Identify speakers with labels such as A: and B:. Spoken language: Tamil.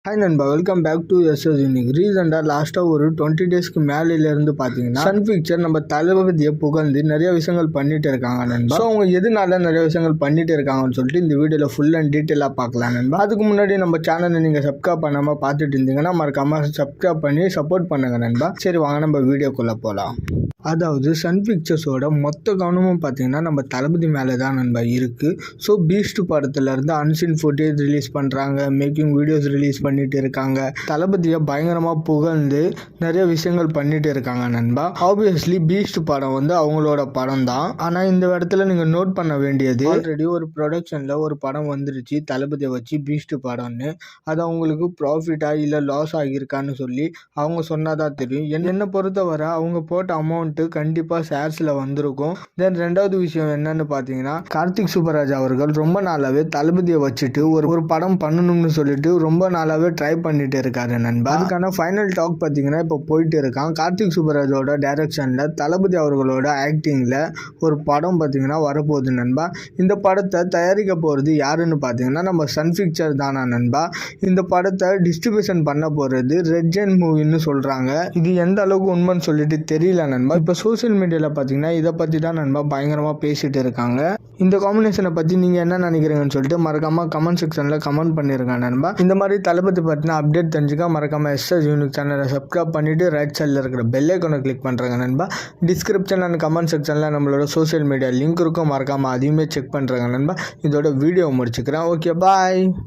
A: ஹாய் நண்பா, welcome back to SS unique. ரீசெண்டாக லாஸ்ட்டாக ஒரு 20 டேஸ்க்கு மேலேருந்து பார்த்தீங்கன்னா சன் பிக்சர் நம்ம தளபதியை புகழ்ந்து நிறைய விஷயங்கள் பண்ணிட்டு இருக்காங்க நண்பா. ஸோ அவங்க எதனால நிறைய விஷயங்கள் பண்ணிட்டு இருக்காங்கன்னு சொல்லிட்டு இந்த வீடியோவில் ஃபுல் அண்ட் டீட்டெயிலாக பார்க்கலாம் நண்பா. அதுக்கு முன்னாடி நம்ம சேனலை நீங்கள் சப்ஸ்கிரைப் பண்ணாமல் பார்த்துட்டு இருந்தீங்கன்னா மறக்காம சப்ஸ்கிரைப் பண்ணி சப்போர்ட் பண்ணுங்க நண்பா. சரி வாங்க நம்ம வீடியோக்குள்ளே போகலாம். அதாவது சன் பிக்சர்ஸோட மொத்த கவனமும் பார்த்தீங்கன்னா நம்ம தளபதி மேலே தான் நண்பா இருக்குது. ஸோ பீஸ்ட் படத்துலேருந்து அன்சீன் ஃபுட்டேஜ் ரிலீஸ் பண்ணுறாங்க, மேக்கிங் வீடியோஸ் ரிலீஸ் பண்ணிட்டு இருக்காங்க, தளபதியை பயங்கரமாக புகழ்ந்து நிறைய விஷயங்கள் பண்ணிட்டு இருக்காங்க நண்பா. ஆப்வியஸ்லி பீஸ்ட் படம் அவங்களோட படம் தான். ஆனால் இந்த இடத்துல நீங்கள் நோட் பண்ண வேண்டியது, ஆல்ரெடி ஒரு ப்ரொடக்ஷனில் ஒரு படம் வந்துருச்சு தளபதியை வச்சு பீஸ்ட் படம்னு. அது அவங்களுக்கு ப்ராஃபிட்டாக இல்லை லாஸ் ஆகியிருக்கான்னு சொல்லி அவங்க சொன்னாதான் தெரியும். என்னை பொறுத்தவரை அவங்க போட்ட அமௌண்ட் கண்டிப்பாக ஷேர்ஸில் வந்திருக்கும். தென் ரெண்டாவது விஷயம் என்னன்னு பார்த்தீங்கன்னா, கார்த்திக் சுப்பராஜ் அவர்கள் ரொம்ப நாளாகவே தளபதியை வச்சுட்டு ஒரு படம் பண்ணணும்னு சொல்லிட்டு ரொம்ப நாளாகவே ட்ரை பண்ணிட்டு இருக்காரு நண்பா. அதுக்கான ஃபைனல் டாக் பார்த்தீங்கன்னா இப்போ போயிட்டு இருக்கான். கார்த்திக் சுப்பராஜோட டைரக்ஷனில் தளபதி அவர்களோட ஆக்டிங்கில் ஒரு படம் பார்த்தீங்கன்னா வரப்போகுது நண்பா. இந்த படத்தை தயாரிக்க போகிறது யாருன்னு பார்த்தீங்கன்னா நம்ம சன் பிக்சர் தானா நண்பா. இந்த படத்தை டிஸ்ட்ரிபியூஷன் பண்ண போகிறது ரெட் ஜெயின் மூவின்னு சொல்கிறாங்க. இது எந்த அளவுக்கு உண்மைன்னு சொல்லிட்டு தெரியல நண்பா. இப்போ சோசியல் மீடியாவில் பார்த்தீங்கன்னா இதை பற்றி தான் நண்பா பயங்கரமாக பேசிகிட்டு இருக்காங்க. இந்த காம்பினேஷனை பற்றி நீங்கள் என்ன நினைக்கிறீங்கன்னு சொல்லிட்டு மறக்காமல் கமெண்ட் செக்ஷனில் கமெண்ட் பண்ணியிருக்காங்க நண்பா. இந்த மாதிரி தளபதி பற்றின அப்டேட் தெரிஞ்சுக்க மறக்காமல் எஸ்எஸ் யூனிக் சேனலை சப்ஸ்கிரைப் பண்ணிவிட்டு ரைட் சைடில் இருக்கிற பெல் ஐக்கானை கிளிக் பண்ணுறாங்க நண்பா. டிஸ்கிரிப்ஷன் அண்ட் கமெண்ட் செக்ஷனில் நம்மளோட சோசியல் மீடியா லிங்க் இருக்கும், மறக்காமல் அதையுமே செக் பண்ணுறாங்க நண்பா. இதோட வீடியோ முடிச்சுக்கிறேன். Okay bye.